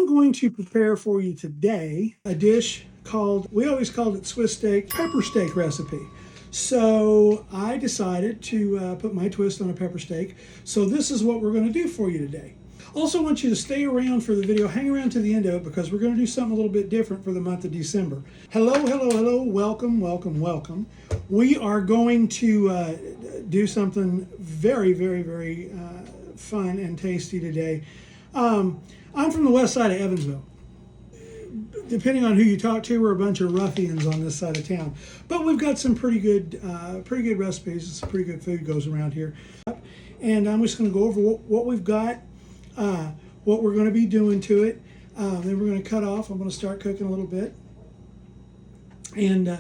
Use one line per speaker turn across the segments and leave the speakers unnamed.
going to prepare for you today a dish called, we always called it Swiss steak, pepper steak recipe. So I decided to put my twist on a pepper steak. So this is what we're going to do for you today. Also want you to stay around for the video, hang around to the end of it, because we're going to do something a little bit different for the month of December. Hello, hello, hello, welcome, welcome, welcome. We are going to do something very, very, very fun and tasty today. I'm from the west side of Evansville. Depending on who you talk to, we're a bunch of ruffians on this side of town. But we've got some pretty good recipes. Some pretty good food goes around here. And I'm just going to go over what we've got, what we're going to be doing to it. Then we're going to cut off. I'm going to start cooking a little bit. And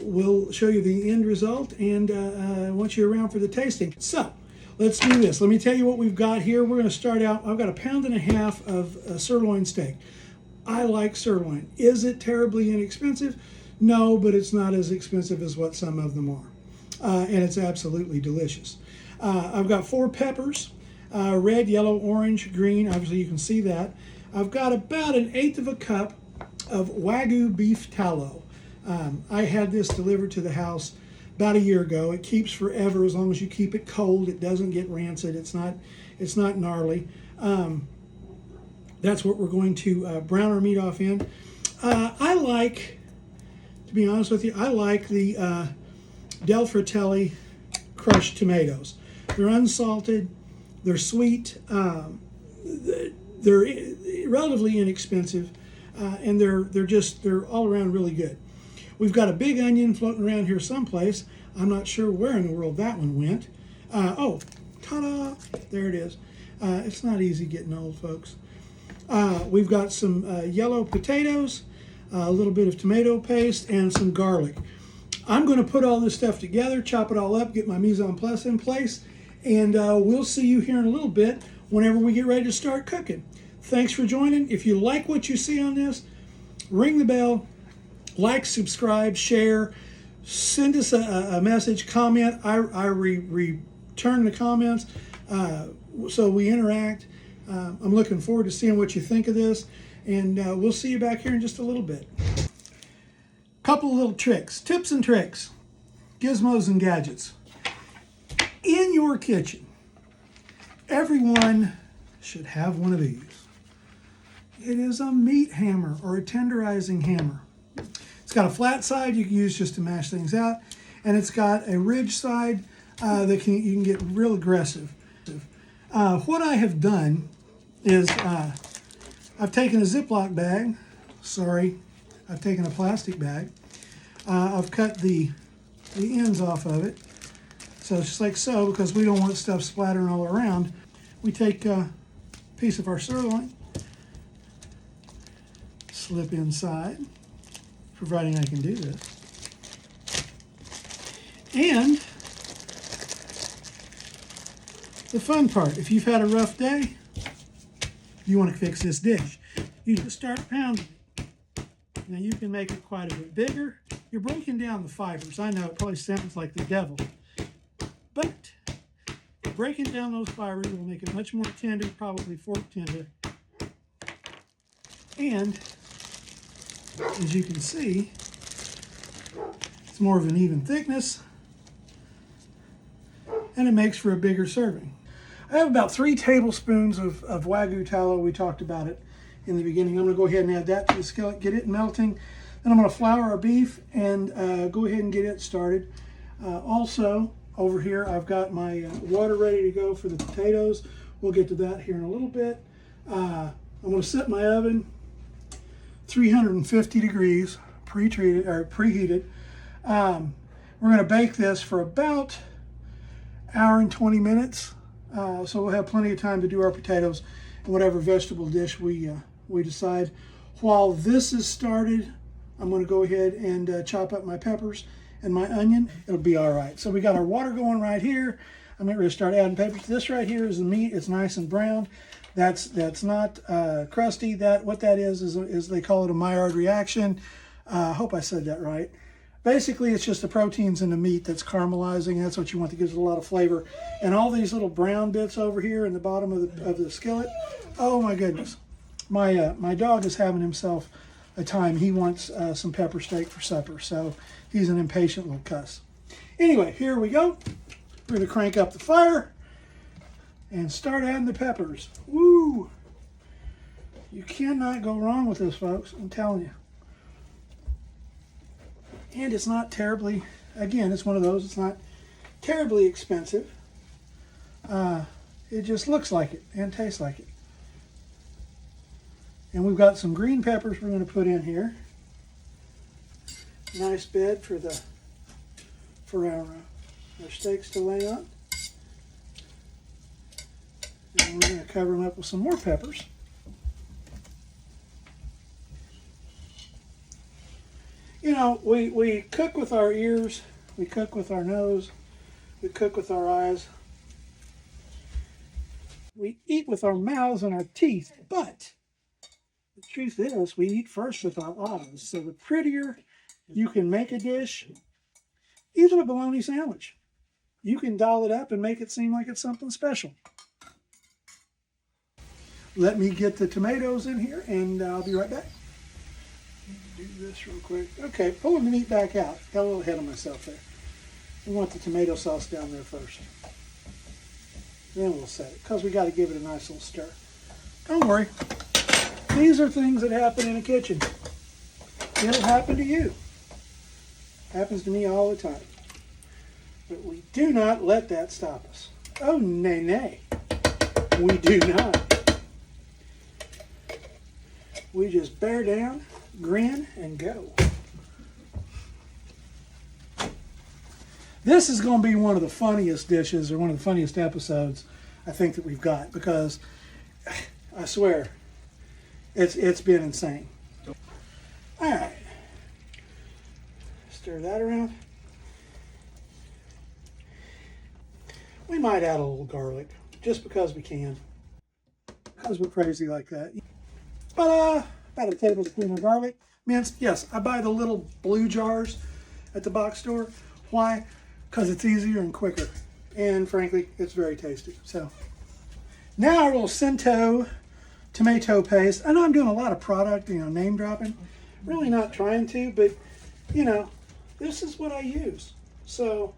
we'll show you the end result. And I want you around for the tasting. So let's do this. Let me tell you what we've got here. We're going to start out. I've got 1.5 pounds of sirloin steak. I like sirloin. Is it terribly inexpensive? No, but it's not as expensive as what some of them are. And it's absolutely delicious. I've got 4 peppers, red, yellow, orange, green. Obviously you can see that. I've got about 1/8 cup of Wagyu beef tallow. I had this delivered to the house about a year ago. It keeps forever as long as you keep it cold. It doesn't get rancid. It's not gnarly. That's what we're going to brown our meat off in. I like, to be honest with you, I like the Del Fratelli crushed tomatoes. They're unsalted, they're sweet, they're relatively inexpensive, and they're all around really good. We've got a big onion floating around here someplace. I'm not sure where in the world that one went. Oh, ta-da! There it is. It's not easy getting old, folks. We've got some yellow potatoes, a little bit of tomato paste, and some garlic. I'm going to put all this stuff together, chop it all up, get my mise en place in place, and we'll see you here in a little bit whenever we get ready to start cooking. Thanks for joining. If you like what you see on this, ring the bell, like, subscribe, share, send us a message, comment. I return the comments, so we interact. I'm looking forward to seeing what you think of this, and we'll see you back here in just a little bit. Couple of little tricks, tips and tricks, gizmos and gadgets. In your kitchen, everyone should have one of these. It is a meat hammer or a tenderizing hammer. It's got a flat side you can use just to mash things out, and it's got a ridge side that you can get real aggressive. What I have done is I've taken a Ziploc bag. Sorry, I've taken a plastic bag. I've cut the ends off of it. So it's just like so, because we don't want stuff splattering all around. We take a piece of our sirloin, slip inside, providing I can do this. And the fun part, if you've had a rough day, you want to fix this dish, you just start pounding it. Now you can make it quite a bit bigger. You're breaking down the fibers. I know it probably sounds like the devil, but breaking down those fibers will make it much more tender, probably fork tender. And as you can see, it's more of an even thickness, and it makes for a bigger serving. I have about 3 tablespoons of Wagyu tallow. We talked about it in the beginning. I'm going to go ahead and add that to the skillet, get it melting. Then I'm going to flour our beef and go ahead and get it started. Also, over here, I've got my water ready to go for the potatoes. We'll get to that here in a little bit. I'm going to set my oven 350 degrees, preheated. We're going to bake this for about 1 hour and 20 minutes. So we'll have plenty of time to do our potatoes and whatever vegetable dish we decide. While this is started, I'm going to go ahead and chop up my peppers and my onion. It'll be all right. So we got our water going right here. I'm going to start adding peppers. This right here is the meat. It's nice and brown. That's not crusty. What that is they call it a Maillard reaction. I hope I said that right. Basically, it's just the proteins in the meat that's caramelizing. That's what you want, that gives it a lot of flavor. And all these little brown bits over here in the bottom of the skillet, oh my goodness. My dog is having himself a time. He wants some pepper steak for supper, so he's an impatient little cuss. Anyway, here we go. We're going to crank up the fire and start adding the peppers. Woo! You cannot go wrong with this, folks. I'm telling you. And it's not terribly, again, it's one of those, it's not terribly expensive. It just looks like it and tastes like it. And we've got some green peppers we're going to put in here. Nice bed for our steaks to lay on. And we're going to cover them up with some more peppers. You know, we cook with our ears, we cook with our nose, we cook with our eyes. We eat with our mouths and our teeth, but the truth is we eat first with our eyes. So the prettier you can make a dish, even a bologna sandwich, you can doll it up and make it seem like it's something special. Let me get the tomatoes in here and I'll be right back. Do this real quick. Okay, pulling the meat back out. Got a little ahead of myself there. We want the tomato sauce down there first. Then we'll set it, because we got to give it a nice little stir. Don't worry. These are things that happen in a kitchen. It'll happen to you. Happens to me all the time. But we do not let that stop us. Oh, nay, nay. We do not. We just bear down, grin, and go. This is going to be one of the funniest dishes, or one of the funniest episodes I think that we've got, because I swear it's been insane. All right, stir that around. We might add a little garlic just because we can, because we're crazy like that. But about a tablespoon of garlic, minced. Yes, I buy the little blue jars at the box store. Why? Because it's easier and quicker, and frankly, it's very tasty. So now our little Cento tomato paste. I know I'm doing a lot of product, name dropping. Really not trying to, but this is what I use. So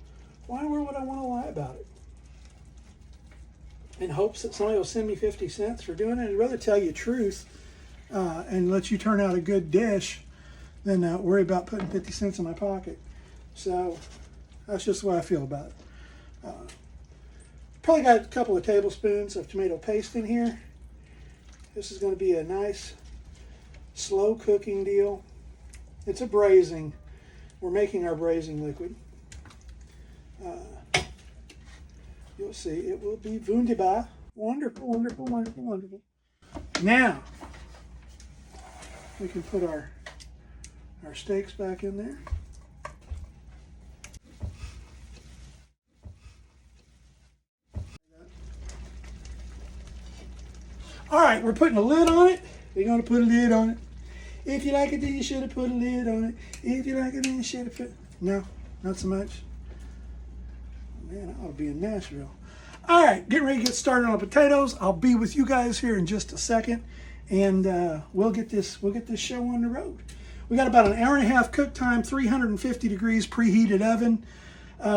why would I want to lie about it? In hopes that somebody will send me 50 cents for doing it. I'd rather tell you the truth and let you turn out a good dish than worry about putting 50 cents in my pocket. So that's just the way I feel about it. Probably got a couple of tablespoons of tomato paste in here. This is going to be a nice slow cooking deal. It's a braising. We're making our braising liquid. You'll see it will be wunderbar. Wonderful, wonderful, wonderful, wonderful. Now we can put our steaks back in there. All right, we're putting a lid on it. We're going to put a lid on it. If you like it, then you should have put a lid on it. If you like it, then you should have put... No, not so much. Man, I ought to be in Nashville. All right, getting ready to get started on potatoes. I'll be with you guys here in just a second, and we'll get this show on the road. We got about an hour and a half cook time, 350 degrees preheated oven.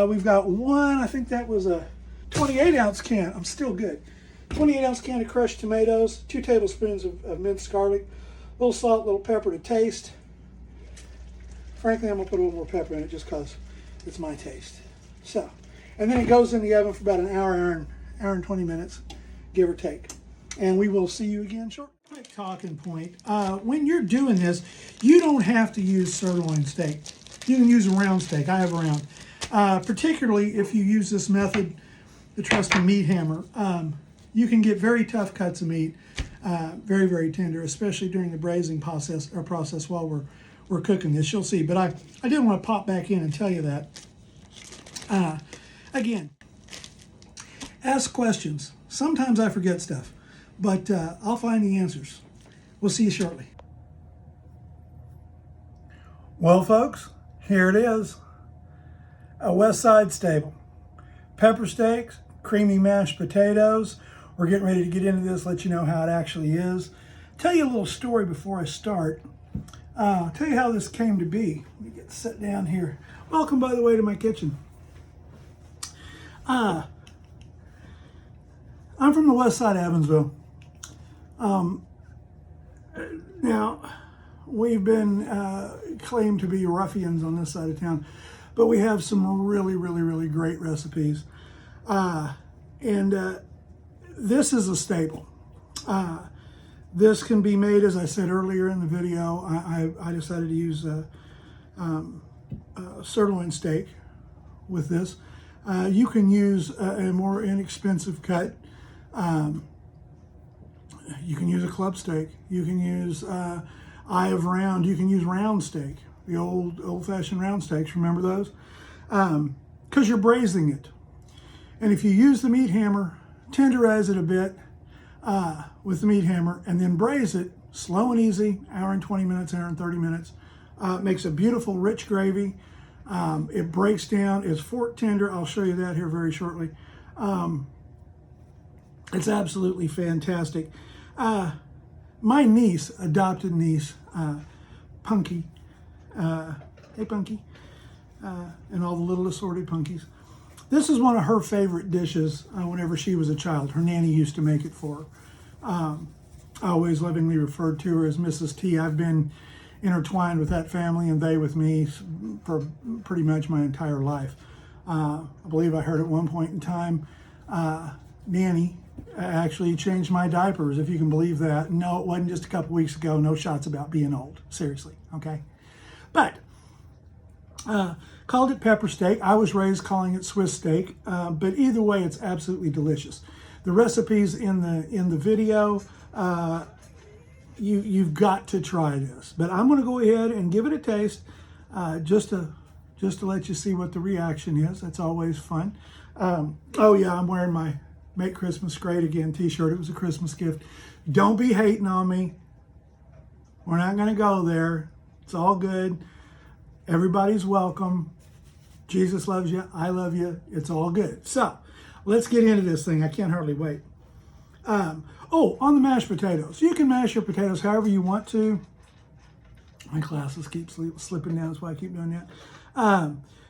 We've got one, I think that was a 28-ounce can. I'm still good. 28-ounce can of crushed tomatoes, 2 tablespoons of minced garlic, a little salt, a little pepper to taste. Frankly, I'm going to put a little more pepper in it just because it's my taste. So, and then it goes in the oven for about an hour and 20 minutes, give or take. And we will see you again shortly. Quick talking point. When you're doing this, you don't have to use sirloin steak. You can use a round steak. I have a round. Particularly if you use this method, the trusty meat hammer. You can get very tough cuts of meat, very, very tender, especially during the braising process while we're cooking this. You'll see. But I did want to pop back in and tell you that. Again, ask questions. Sometimes I forget stuff, but I'll find the answers. We'll see you shortly. Well, folks, here it is. A West Side staple. Pepper steaks, creamy mashed potatoes. We're getting ready to get into this, let you know how it actually is. tell you a little story before I start. I'll tell you how this came to be. Let me get set down here. Welcome, by the way, to my kitchen. I'm from the west side of Evansville. Now, we've been claimed to be ruffians on this side of town, but we have some really, really, really great recipes. This is a staple. This can be made, as I said earlier in the video, I decided to use sirloin steak with this. You can use a more inexpensive cut. You can use a club steak. You can use eye of round. You can use round steak, the old-fashioned round steaks. Remember those? Because you're braising it. And if you use the meat hammer, tenderize it a bit with the meat hammer, and then braise it slow and easy, hour and 20 minutes, hour and 30 minutes. Makes a beautiful, rich gravy. It breaks down. It's fork tender. I'll show you that here very shortly. It's absolutely fantastic. My niece, adopted niece, Punky, hey Punky, and all the little assorted Punkies. This is one of her favorite dishes whenever she was a child. Her nanny used to make it for her. I always lovingly referred to her as Mrs. T. I've been intertwined with that family and they with me for pretty much my entire life. I believe I heard at one point in time, Nanny actually changed my diapers, if you can believe that. No, it wasn't just a couple weeks ago. No shots about being old. Seriously, okay? But, called it pepper steak. I was raised calling it Swiss steak, but either way, it's absolutely delicious. The recipe's in the video. You've got to try this. But I'm going to go ahead and give it a taste, just to let you see what the reaction is. That's always fun. Oh yeah, I'm wearing my Make Christmas Great Again t-shirt. It was a Christmas gift. Don't be hating on me. We're not going to go there. It's all good. Everybody's welcome. Jesus loves you. I love you. It's all good. So let's get into this thing. I can't hardly wait. Oh, on the mashed potatoes. You can mash your potatoes however you want to. My glasses keep slipping down. That's why I keep doing that.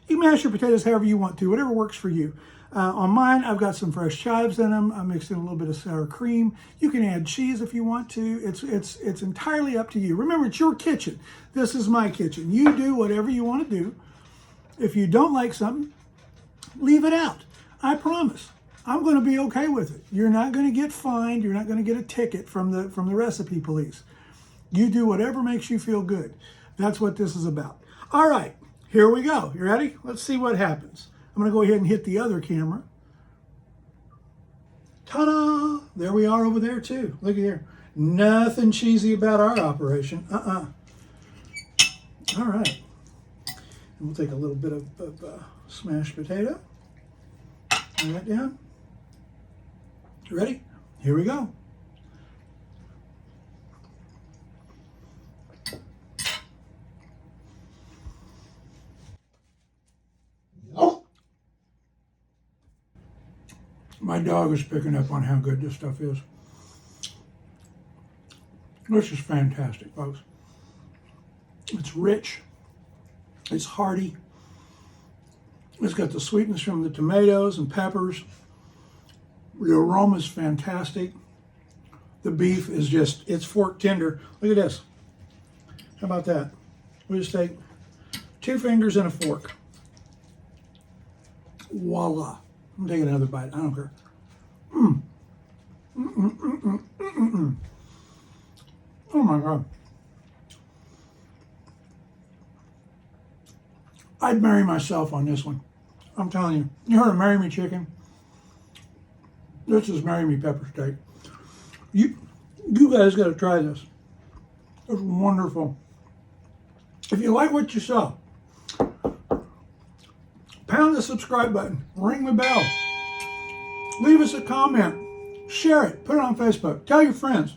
You can mash your potatoes however you want to, whatever works for you. On mine, I've got some fresh chives in them. I mixed in a little bit of sour cream. You can add cheese if you want to. It's entirely up to you. Remember, it's your kitchen. This is my kitchen. You do whatever you want to do. If you don't like something, leave it out. I promise. I'm going to be okay with it. You're not going to get fined. You're not going to get a ticket from the recipe police. You do whatever makes you feel good. That's what this is about. All right, here we go. You ready? Let's see what happens. I'm going to go ahead and hit the other camera. Ta-da! There we are over there too. Look at here. Nothing cheesy about our operation. All right. And we'll take a little bit of smashed potato. Lay that down. Ready? Here we go. My dog is picking up on how good this stuff is. This is fantastic, folks. It's rich. It's hearty. It's got the sweetness from the tomatoes and peppers. The aroma is fantastic. The beef is just, it's fork tender. Look at this. How about that? We just take 2 fingers and a fork. Voila. I'm taking another bite. I don't care. Oh my God. I'd marry myself on this one. I'm telling you. You heard of Marry Me Chicken? This is Marry Me Pepper Steak. You guys got to try this. It's wonderful. If you like what you saw, pound the subscribe button, ring the bell, leave us a comment, share it, put it on Facebook, tell your friends.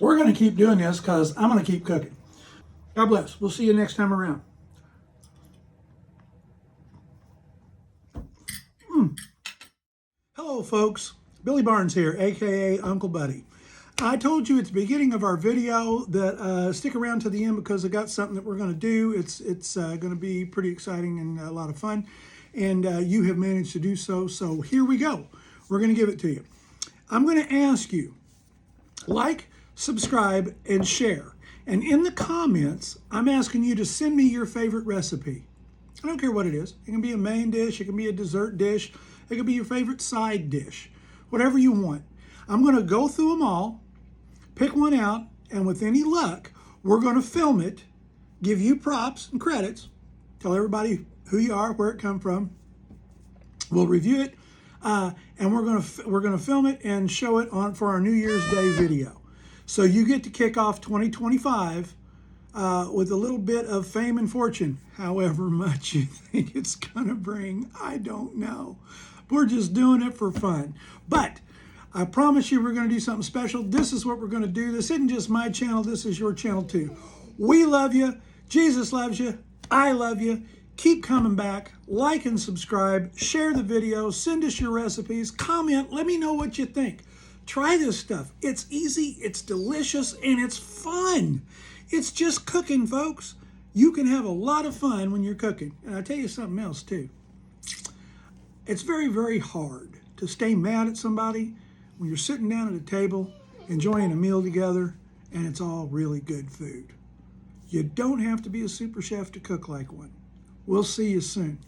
We're going to keep doing this because I'm going to keep cooking. God bless. We'll see you next time around. Hello, folks. Billy Barnes here, aka Uncle Buddy. I told you at the beginning of our video that stick around to the end because I got something that we're going to do. It's going to be pretty exciting and a lot of fun, and you have managed to do so. So here we go. We're going to give it to you. I'm going to ask you, like, subscribe, and share. And in the comments, I'm asking you to send me your favorite recipe. I don't care what it is. It can be a main dish. It can be a dessert dish. It can be your favorite side dish. Whatever you want. I'm going to go through them all, pick one out, and with any luck, we're going to film it, give you props and credits, tell everybody who you are, where it come from. We'll review it, and we're going to film it and show it on for our New Year's Day video. So you get to kick off 2025 with a little bit of fame and fortune. However much you think it's going to bring, I don't know. We're just doing it for fun. But I promise you we're going to do something special. This is what we're going to do. This isn't just my channel. This is your channel too. We love you. Jesus loves you. I love you. Keep coming back. Like and subscribe. Share the video. Send us your recipes. Comment. Let me know what you think. Try this stuff. It's easy. It's delicious. And it's fun. It's just cooking, folks. You can have a lot of fun when you're cooking. And I'll tell you something else too. It's very, very hard to stay mad at somebody when you're sitting down at a table, enjoying a meal together, and it's all really good food. You don't have to be a super chef to cook like one. We'll see you soon.